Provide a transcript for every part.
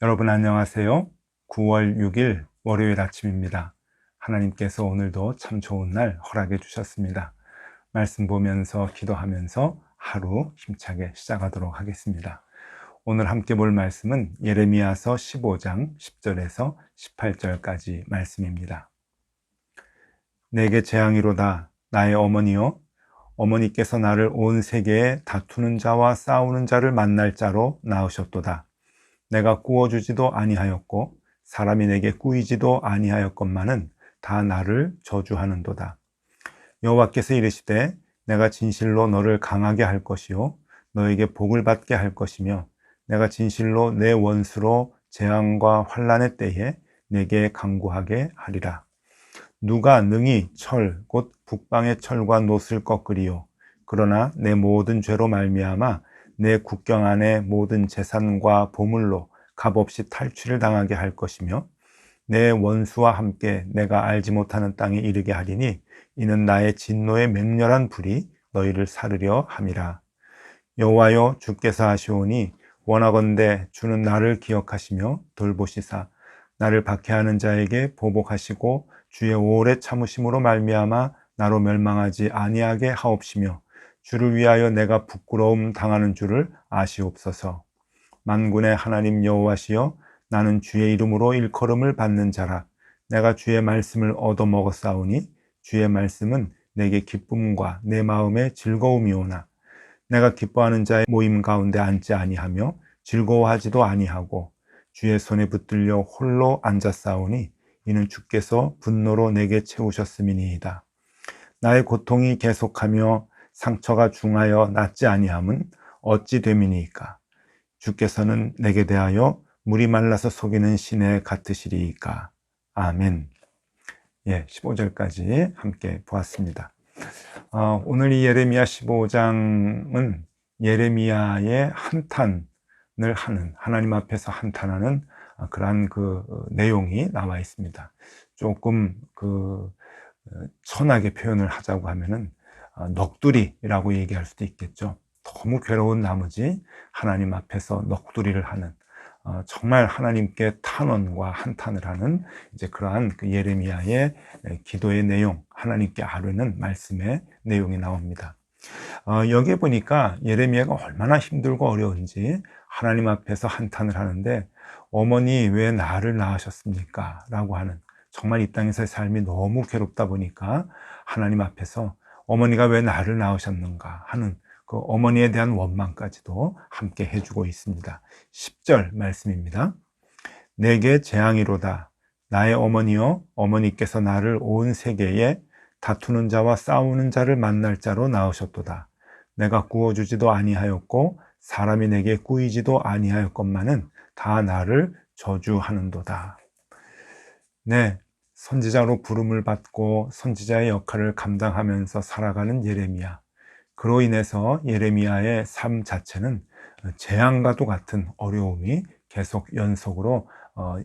여러분 안녕하세요. 9월 6일 월요일 아침입니다. 하나님께서 오늘도 참 좋은 날 허락해 주셨습니다. 말씀 보면서 기도하면서 하루 힘차게 시작하도록 하겠습니다. 오늘 함께 볼 말씀은 예레미야서 15장 10절에서 18절까지 말씀입니다. 내게 재앙이로다 나의 어머니여, 어머니께서 나를 온 세계에 다투는 자와 싸우는 자를 만날 자로 낳으셨도다. 내가 꾸어주지도 아니하였고 사람이 내게 꾸이지도 아니하였건만은 다 나를 저주하는도다. 여호와께서 이르시되 내가 진실로 너를 강하게 할 것이요 너에게 복을 받게 할 것이며 내가 진실로 내 원수로 재앙과 환난의 때에 내게 강구하게 하리라. 누가 능히 철 곧 북방의 철과 놋을 꺾으리요 그러나 내 모든 죄로 말미암아 내 국경 안에 모든 재산과 보물로 값없이 탈취를 당하게 할 것이며 내 원수와 함께 내가 알지 못하는 땅에 이르게 하리니 이는 나의 진노의 맹렬한 불이 너희를 사르려 함이라. 여호와여 주께서 하시오니 원하건대 주는 나를 기억하시며 돌보시사 나를 박해하는 자에게 보복하시고 주의 오래 참으심으로 말미암아 나로 멸망하지 아니하게 하옵시며 주를 위하여 내가 부끄러움 당하는 줄을 아시옵소서. 만군의 하나님 여호와시여 나는 주의 이름으로 일컬음을 받는 자라. 내가 주의 말씀을 얻어먹었사오니 주의 말씀은 내게 기쁨과 내 마음의 즐거움이오나 내가 기뻐하는 자의 모임 가운데 앉지 아니하며 즐거워하지도 아니하고 주의 손에 붙들려 홀로 앉았사오니 이는 주께서 분노로 내게 채우셨음이니이다. 나의 고통이 계속하며 상처가 중하여 낫지 아니함은 어찌 됨이니이까? 주께서는 내게 대하여 물이 말라서 속이는 시내 같으시리이까? 아멘. 15절까지 함께 보았습니다. 오늘 이 예레미야 15장은 예레미야의 한탄을 하는, 하나님 앞에서 한탄하는 그러한 내용이 나와 있습니다. 조금 천하게 표현을 하자고 하면은 넋두리라고 얘기할 수도 있겠죠. 너무 괴로운 나머지 하나님 앞에서 넋두리를 하는, 정말 하나님께 탄원과 한탄을 하는 이제 그러한 예레미야의 기도의 내용, 하나님께 아뢰는 말씀의 내용이 나옵니다. 여기에 보니까 예레미야가 얼마나 힘들고 어려운지 하나님 앞에서 한탄을 하는데, 어머니 왜 나를 낳으셨습니까? 라고 하는, 정말 이 땅에서의 삶이 너무 괴롭다 보니까 하나님 앞에서 어머니가 왜 나를 낳으셨는가 하는 그 어머니에 대한 원망까지도 함께 해주고 있습니다. 10절 말씀입니다. 내게 재앙이로다 나의 어머니여, 어머니께서 나를 온 세계에 다투는 자와 싸우는 자를 만날 자로 낳으셨도다. 내가 구워주지도 아니하였고 사람이 내게 꾸이지도 아니하였건만은 다 나를 저주하는도다. 네, 선지자로 부름을 받고 선지자의 역할을 감당하면서 살아가는 예레미야. 그로 인해서 예레미야의 삶 자체는 재앙과도 같은 어려움이 계속 연속으로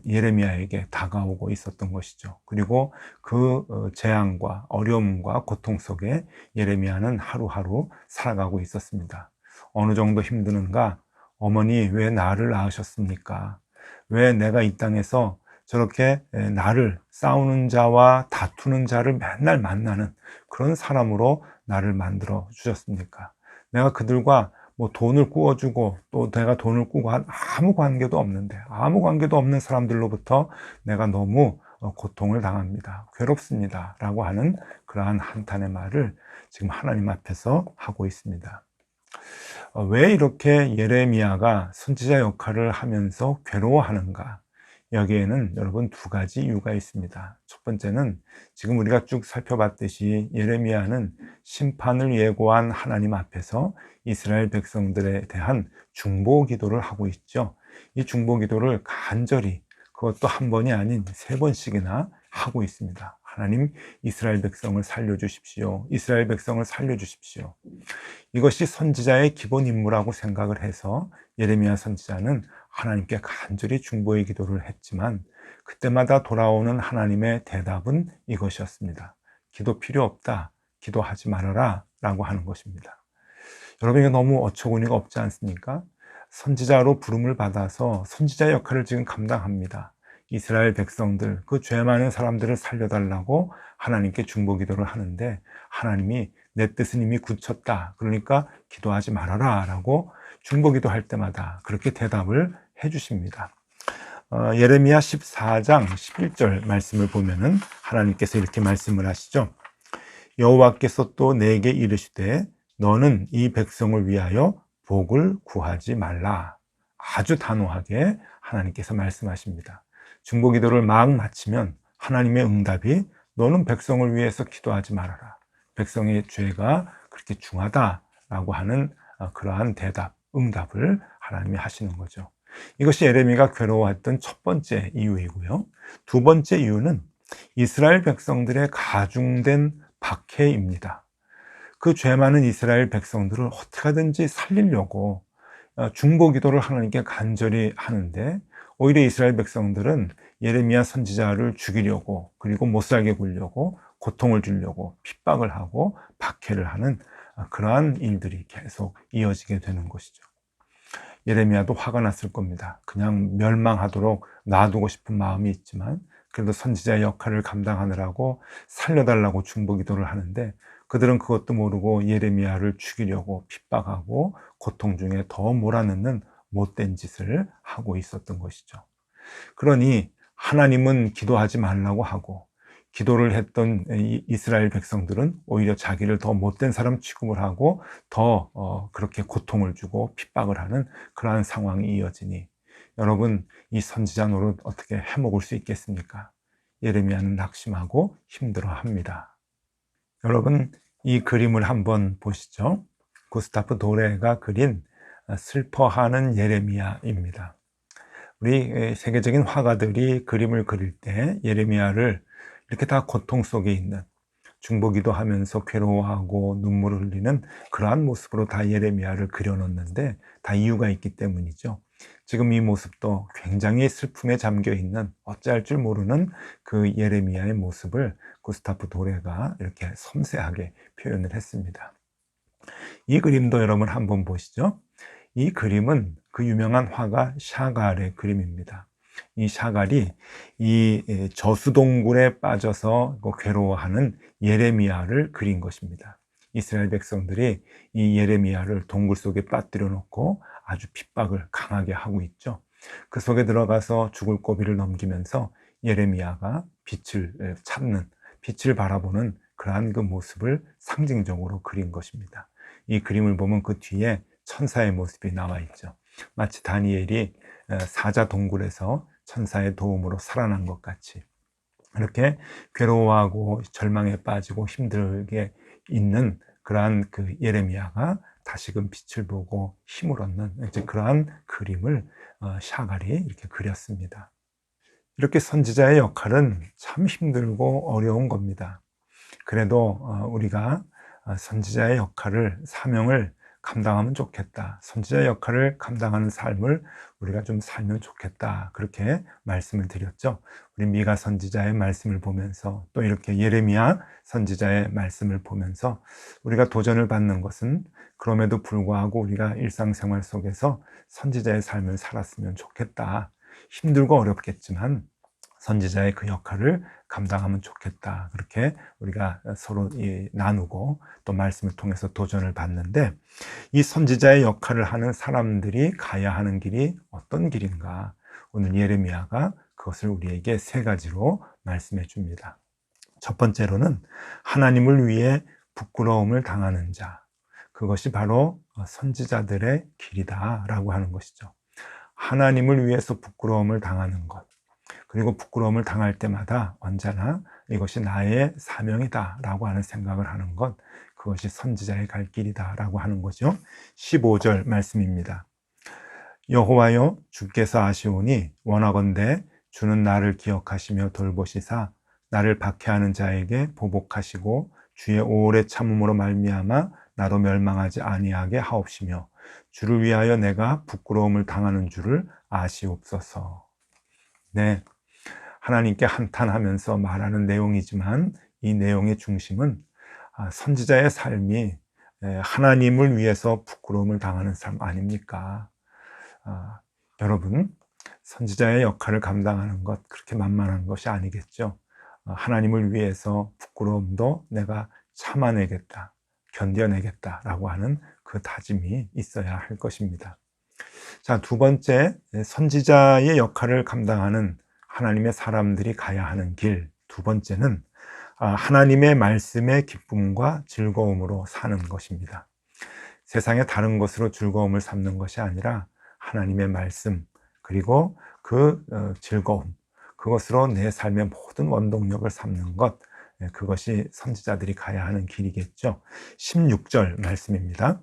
예레미야에게 다가오고 있었던 것이죠. 그리고 그 재앙과 어려움과 고통 속에 예레미야는 하루하루 살아가고 있었습니다. 어느 정도 힘드는가? 어머니 왜 나를 낳으셨습니까? 왜 내가 이 땅에서 저렇게 나를 싸우는 자와 다투는 자를 맨날 만나는 그런 사람으로 나를 만들어 주셨습니까? 내가 그들과 뭐 돈을 꾸어주고 또 내가 돈을 꾸고 아무 관계도 없는데, 아무 관계도 없는 사람들로부터 내가 너무 고통을 당합니다. 괴롭습니다. 라고 하는 그러한 한탄의 말을 지금 하나님 앞에서 하고 있습니다. 왜 이렇게 예레미야가 선지자 역할을 하면서 괴로워하는가? 여기에는 여러분 두 가지 이유가 있습니다. 첫 번째는 지금 우리가 쭉 살펴봤듯이 예레미야는 심판을 예고한 하나님 앞에서 이스라엘 백성들에 대한 중보 기도를 하고 있죠. 이 중보 기도를 간절히, 그것도 한 번이 아닌 세 번씩이나 하고 있습니다. 하나님, 이스라엘 백성을 살려주십시오. 이스라엘 백성을 살려주십시오. 이것이 선지자의 기본 임무라고 생각을 해서 예레미야 선지자는 하나님께 간절히 중보의 기도를 했지만, 그때마다 돌아오는 하나님의 대답은 이것이었습니다. 기도 필요 없다. 기도하지 말아라 라고 하는 것입니다. 여러분, 이게 너무 어처구니가 없지 않습니까? 선지자로 부름을 받아서 선지자 역할을 지금 감당합니다. 이스라엘 백성들, 그 죄 많은 사람들을 살려달라고 하나님께 중보기도를 하는데, 하나님이 내 뜻은 이미 굳혔다, 그러니까 기도하지 말아라 라고 중보기도할 때마다 그렇게 대답을 해주십니다. 예레미야 14장 11절 말씀을 보면은 하나님께서 이렇게 말씀을 하시죠. 여호와께서 또 내게 이르시되 너는 이 백성을 위하여 복을 구하지 말라. 아주 단호하게 하나님께서 말씀하십니다. 중보기도를 막 마치면 하나님의 응답이 너는 백성을 위해서 기도하지 말아라. 백성의 죄가 그렇게 중하다라고 하는 그러한 대답, 응답을 하나님이 하시는 거죠. 이것이 예레미야가 괴로워했던 첫 번째 이유이고요. 두 번째 이유는 이스라엘 백성들의 가중된 박해입니다. 그 죄 많은 이스라엘 백성들을 어떻게든지 살리려고 중보기도를 하나님께 간절히 하는데, 오히려 이스라엘 백성들은 예레미야 선지자를 죽이려고, 그리고 못살게 굴려고, 고통을 주려고 핍박을 하고 박해를 하는 그러한 일들이 계속 이어지게 되는 것이죠. 예레미야도 화가 났을 겁니다. 그냥 멸망하도록 놔두고 싶은 마음이 있지만 그래도 선지자의 역할을 감당하느라고 살려달라고 중보기도를 하는데, 그들은 그것도 모르고 예레미야를 죽이려고 핍박하고 고통 중에 더 몰아넣는 못된 짓을 하고 있었던 것이죠. 그러니 하나님은 기도하지 말라고 하고, 기도를 했던 이스라엘 백성들은 오히려 자기를 더 못된 사람 취급을 하고 더 그렇게 고통을 주고 핍박을 하는 그러한 상황이 이어지니, 여러분, 이 선지자 노릇 어떻게 해먹을 수 있겠습니까? 예레미야는 낙심하고 힘들어합니다. 여러분, 이 그림을 한번 보시죠. 구스타프 도레가 그린 슬퍼하는 예레미야입니다. 우리 세계적인 화가들이 그림을 그릴 때 예레미야를 이렇게 다 고통 속에 있는, 중보기도 하면서 괴로워하고 눈물을 흘리는 그러한 모습으로 다 예레미야를 그려놓는데, 다 이유가 있기 때문이죠. 지금 이 모습도 굉장히 슬픔에 잠겨 있는, 어찌할 줄 모르는 그 예레미야의 모습을 구스타프 도레가 이렇게 섬세하게 표현을 했습니다. 이 그림도 여러분 한번 보시죠. 이 그림은 그 유명한 화가 샤갈의 그림입니다. 이 샤갈이 이 저수동굴에 빠져서 괴로워하는 예레미야를 그린 것입니다. 이스라엘 백성들이 이 예레미야를 동굴 속에 빠뜨려 놓고 아주 핍박을 강하게 하고 있죠. 그 속에 들어가서 죽을 고비를 넘기면서 예레미야가 빛을 찾는, 빛을 바라보는 그러한 그 모습을 상징적으로 그린 것입니다. 이 그림을 보면 그 뒤에 천사의 모습이 나와 있죠. 마치 다니엘이 사자 동굴에서 천사의 도움으로 살아난 것 같이, 이렇게 괴로워하고 절망에 빠지고 힘들게 있는 그러한 그 예레미야가 다시금 빛을 보고 힘을 얻는 이제 그러한 그림을 샤갈이 이렇게 그렸습니다. 이렇게 선지자의 역할은 참 힘들고 어려운 겁니다. 그래도 우리가 선지자의 역할을, 사명을 감당하면 좋겠다, 선지자 역할을 감당하는 삶을 우리가 좀 살면 좋겠다, 그렇게 말씀을 드렸죠. 우리 미가 선지자의 말씀을 보면서 또 이렇게 예레미야 선지자의 말씀을 보면서 우리가 도전을 받는 것은, 그럼에도 불구하고 우리가 일상생활 속에서 선지자의 삶을 살았으면 좋겠다, 힘들고 어렵겠지만 선지자의 그 역할을 감당하면 좋겠다, 그렇게 우리가 서로 나누고 또 말씀을 통해서 도전을 받는데, 이 선지자의 역할을 하는 사람들이 가야 하는 길이 어떤 길인가, 오늘 예레미야가 그것을 우리에게 세 가지로 말씀해 줍니다. 첫 번째로는 하나님을 위해 부끄러움을 당하는 자, 그것이 바로 선지자들의 길이다 라고 하는 것이죠. 하나님을 위해서 부끄러움을 당하는 것, 그리고 부끄러움을 당할 때마다 언제나 이것이 나의 사명이다 라고 하는 생각을 하는 것, 그것이 선지자의 갈 길이다 라고 하는 거죠. 15절 말씀입니다. 여호와여, 주께서 아시오니 원하건대 주는 나를 기억하시며 돌보시사 나를 박해하는 자에게 보복하시고 주의 오래 참음으로 말미암아 나로 멸망하지 아니하게 하옵시며 주를 위하여 내가 부끄러움을 당하는 줄을 아시옵소서. 네, 하나님께 한탄하면서 말하는 내용이지만 이 내용의 중심은 선지자의 삶이 하나님을 위해서 부끄러움을 당하는 삶 아닙니까? 여러분, 선지자의 역할을 감당하는 것 그렇게 만만한 것이 아니겠죠. 하나님을 위해서 부끄러움도 내가 참아내겠다, 견뎌내겠다라고 하는 그 다짐이 있어야 할 것입니다. 자, 두 번째, 선지자의 역할을 감당하는 하나님의 사람들이 가야 하는 길. 두 번째는 하나님의 말씀의 기쁨과 즐거움으로 사는 것입니다. 세상의 다른 것으로 즐거움을 삼는 것이 아니라 하나님의 말씀, 그리고 그 즐거움, 그것으로 내 삶의 모든 원동력을 삼는 것, 그것이 선지자들이 가야 하는 길이겠죠. 16절 말씀입니다.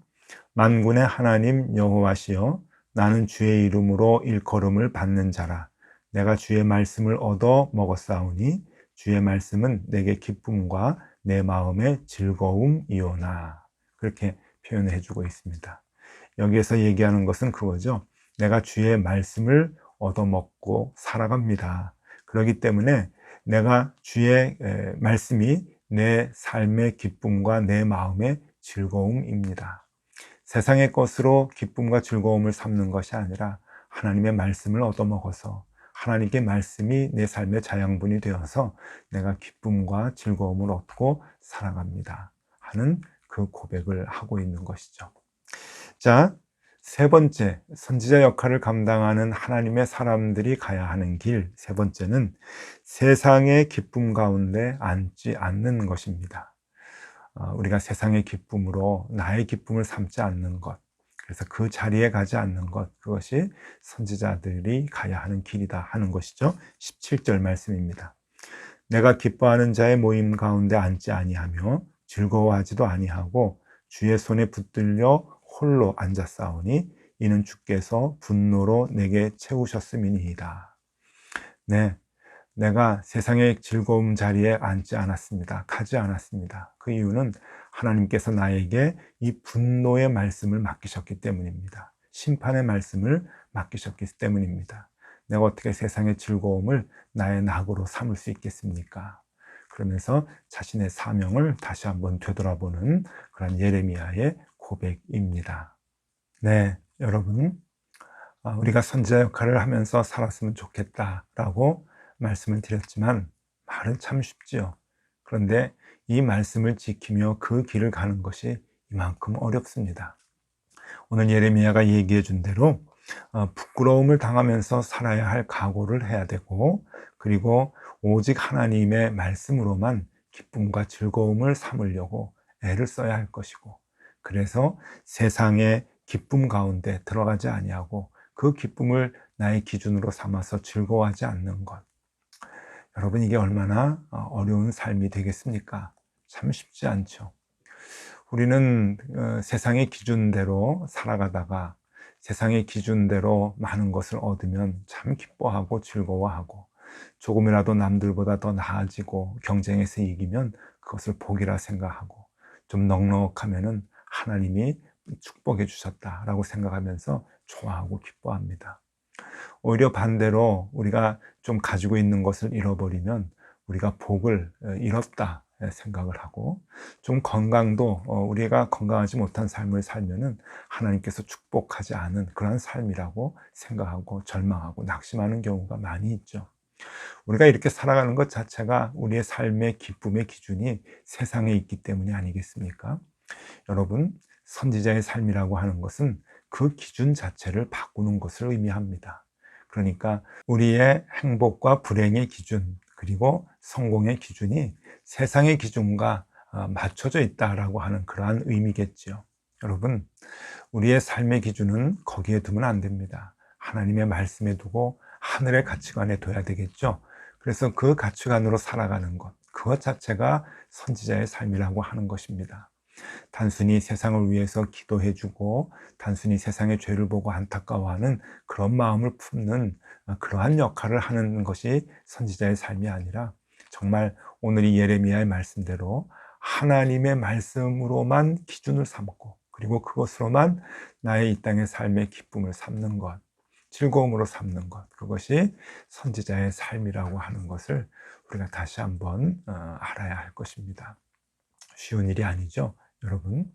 만군의 하나님 여호와시여, 나는 주의 이름으로 일컬음을 받는 자라. 내가 주의 말씀을 얻어 먹었사오니 주의 말씀은 내게 기쁨과 내 마음의 즐거움이오나. 그렇게 표현해 주고 있습니다. 여기에서 얘기하는 것은 그거죠. 내가 주의 말씀을 얻어먹고 살아갑니다. 그렇기 때문에 내가 주의 말씀이 내 삶의 기쁨과 내 마음의 즐거움입니다. 세상의 것으로 기쁨과 즐거움을 삼는 것이 아니라 하나님의 말씀을 얻어먹어서 하나님께 말씀이 내 삶의 자양분이 되어서 내가 기쁨과 즐거움을 얻고 살아갑니다 하는 그 고백을 하고 있는 것이죠. 자, 세 번째, 선지자 역할을 감당하는 하나님의 사람들이 가야 하는 길, 세 번째는 세상의 기쁨 가운데 앉지 않는 것입니다. 우리가 세상의 기쁨으로 나의 기쁨을 삼지 않는 것, 그래서 그 자리에 가지 않는 것, 그것이 선지자들이 가야 하는 길이다 하는 것이죠. 17절 말씀입니다. 내가 기뻐하는 자의 모임 가운데 앉지 아니하며 즐거워하지도 아니하고 주의 손에 붙들려 홀로 앉았사오니 이는 주께서 분노로 내게 채우셨음이니이다. 네, 내가 세상의 즐거움 자리에 앉지 않았습니다. 가지 않았습니다. 그 이유는 하나님께서 나에게 이 분노의 말씀을 맡기셨기 때문입니다. 심판의 말씀을 맡기셨기 때문입니다. 내가 어떻게 세상의 즐거움을 나의 낙으로 삼을 수 있겠습니까? 그러면서 자신의 사명을 다시 한번 되돌아보는 그런 예레미야의 고백입니다. 네, 여러분, 우리가 선지자 역할을 하면서 살았으면 좋겠다라고 말씀을 드렸지만 말은 참 쉽지요. 그런데 이 말씀을 지키며 그 길을 가는 것이 이만큼 어렵습니다. 오늘 예레미야가 얘기해 준 대로 부끄러움을 당하면서 살아야 할 각오를 해야 되고, 그리고 오직 하나님의 말씀으로만 기쁨과 즐거움을 삼으려고 애를 써야 할 것이고, 그래서 세상의 기쁨 가운데 들어가지 아니하고 그 기쁨을 나의 기준으로 삼아서 즐거워하지 않는 것. 여러분, 이게 얼마나 어려운 삶이 되겠습니까? 참 쉽지 않죠. 우리는 세상의 기준대로 살아가다가 세상의 기준대로 많은 것을 얻으면 참 기뻐하고 즐거워하고, 조금이라도 남들보다 더 나아지고 경쟁에서 이기면 그것을 복이라 생각하고, 좀 넉넉하면은 하나님이 축복해 주셨다라고 생각하면서 좋아하고 기뻐합니다. 오히려 반대로 우리가 좀 가지고 있는 것을 잃어버리면 우리가 복을 잃었다 생각을 하고, 좀 건강도 우리가 건강하지 못한 삶을 살면은 하나님께서 축복하지 않은 그런 삶이라고 생각하고 절망하고 낙심하는 경우가 많이 있죠. 우리가 이렇게 살아가는 것 자체가 우리의 삶의 기쁨의 기준이 세상에 있기 때문이 아니겠습니까? 여러분, 선지자의 삶이라고 하는 것은 그 기준 자체를 바꾸는 것을 의미합니다. 그러니까 우리의 행복과 불행의 기준, 그리고 성공의 기준이 세상의 기준과 맞춰져 있다라고 하는 그러한 의미겠지요. 여러분, 우리의 삶의 기준은 거기에 두면 안 됩니다. 하나님의 말씀에 두고 하늘의 가치관에 둬야 되겠죠. 그래서 그 가치관으로 살아가는 것, 그것 자체가 선지자의 삶이라고 하는 것입니다. 단순히 세상을 위해서 기도해주고 단순히 세상의 죄를 보고 안타까워하는 그런 마음을 품는 그러한 역할을 하는 것이 선지자의 삶이 아니라, 정말 오늘 이 예레미야의 말씀대로 하나님의 말씀으로만 기준을 삼고, 그리고 그것으로만 나의 이 땅의 삶의 기쁨을 삼는 것, 즐거움으로 삼는 것, 그것이 선지자의 삶이라고 하는 것을 우리가 다시 한번 알아야 할 것입니다. 쉬운 일이 아니죠, 여러분.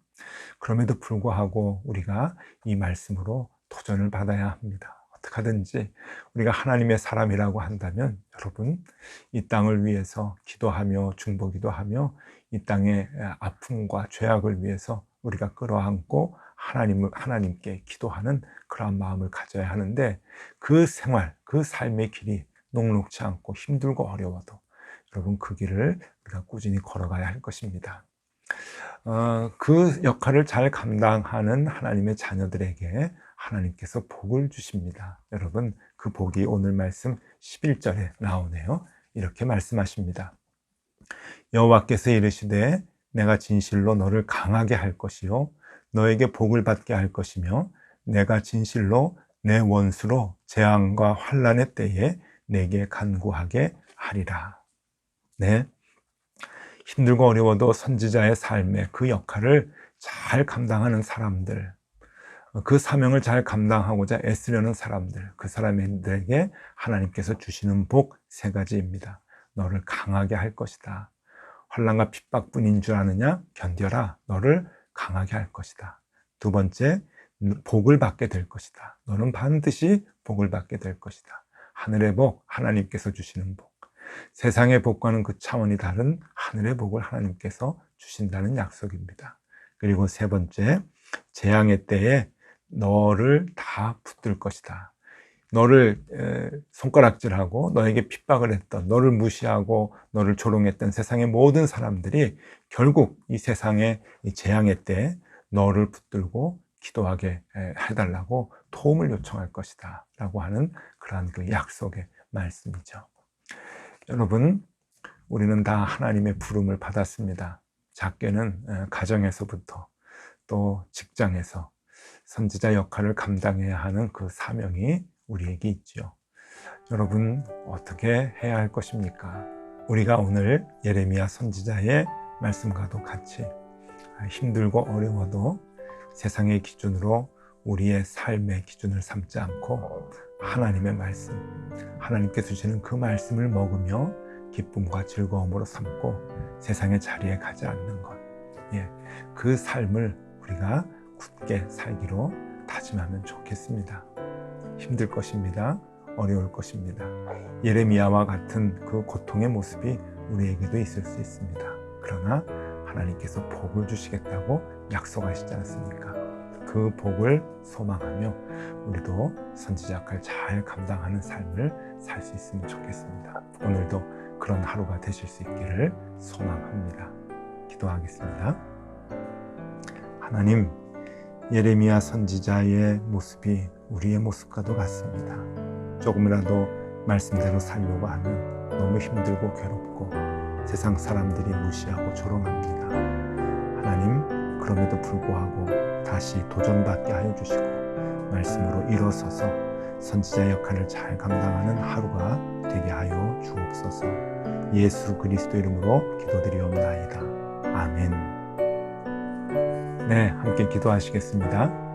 그럼에도 불구하고 우리가 이 말씀으로 도전을 받아야 합니다. 어떻게 하든지 우리가 하나님의 사람이라고 한다면 여러분, 이 땅을 위해서 기도하며 중보기도 하며 이 땅의 아픔과 죄악을 위해서 우리가 끌어안고 하나님께 기도하는 그러한 마음을 가져야 하는데, 그 생활, 그 삶의 길이 녹록지 않고 힘들고 어려워도 여러분, 그 길을 우리가 꾸준히 걸어가야 할 것입니다. 그 역할을 잘 감당하는 하나님의 자녀들에게 하나님께서 복을 주십니다. 여러분, 그 복이 오늘 말씀 11절에 나오네요. 이렇게 말씀하십니다. 여호와께서 이르시되 내가 진실로 너를 강하게 할 것이요 너에게 복을 받게 할 것이며 내가 진실로 내 원수로 재앙과 환난의 때에 내게 간구하게 하리라. 네, 힘들고 어려워도 선지자의 삶의 그 역할을 잘 감당하는 사람들, 그 사명을 잘 감당하고자 애쓰려는 사람들, 그 사람들에게 하나님께서 주시는 복 3가지입니다. 너를 강하게 할 것이다. 환난과 핍박뿐인 줄 아느냐? 견뎌라. 너를 강하게 할 것이다. 2번째, 복을 받게 될 것이다. 너는 반드시 복을 받게 될 것이다. 하늘의 복, 하나님께서 주시는 복. 세상의 복과는 그 차원이 다른 하늘의 복을 하나님께서 주신다는 약속입니다. 그리고 3번째, 재앙의 때에 너를 다 붙들 것이다. 너를 손가락질하고 너에게 핍박을 했던, 너를 무시하고 너를 조롱했던 세상의 모든 사람들이 결국 이 세상의 이 재앙의 때에 너를 붙들고 기도하게 해달라고 도움을 요청할 것이다 라고 하는 그러한 그 약속의 말씀이죠. 여러분, 우리는 다 하나님의 부름을 받았습니다. 작게는 가정에서부터 또 직장에서 선지자 역할을 감당해야 하는 그 사명이 우리에게 있죠. 여러분, 어떻게 해야 할 것입니까? 우리가 오늘 예레미야 선지자의 말씀과도 같이 힘들고 어려워도 세상의 기준으로 우리의 삶의 기준을 삼지 않고 하나님의 말씀, 하나님께서 주시는 그 말씀을 먹으며 기쁨과 즐거움으로 삼고 세상의 자리에 가지 않는 것, 그 삶을 우리가 굳게 살기로 다짐하면 좋겠습니다. 힘들 것입니다. 어려울 것입니다. 예레미야와 같은 그 고통의 모습이 우리에게도 있을 수 있습니다. 그러나 하나님께서 복을 주시겠다고 약속하시지 않습니까? 그 복을 소망하며 우리도 선지자 역할을 잘 감당하는 삶을 살 수 있으면 좋겠습니다. 오늘도 그런 하루가 되실 수 있기를 소망합니다. 기도하겠습니다. 하나님, 예레미야 선지자의 모습이 우리의 모습과도 같습니다. 조금이라도 말씀대로 살려고 하면 너무 힘들고 괴롭고 세상 사람들이 무시하고 조롱합니다. 하나님, 그럼에도 불구하고 다시 도전받게 하여 주시고 말씀으로 일어서서 선지자 역할을 잘 감당하는 하루가 되게 하여 주옵소서. 예수 그리스도 이름으로 기도드리옵나이다. 아멘. 네, 함께 기도하시겠습니다.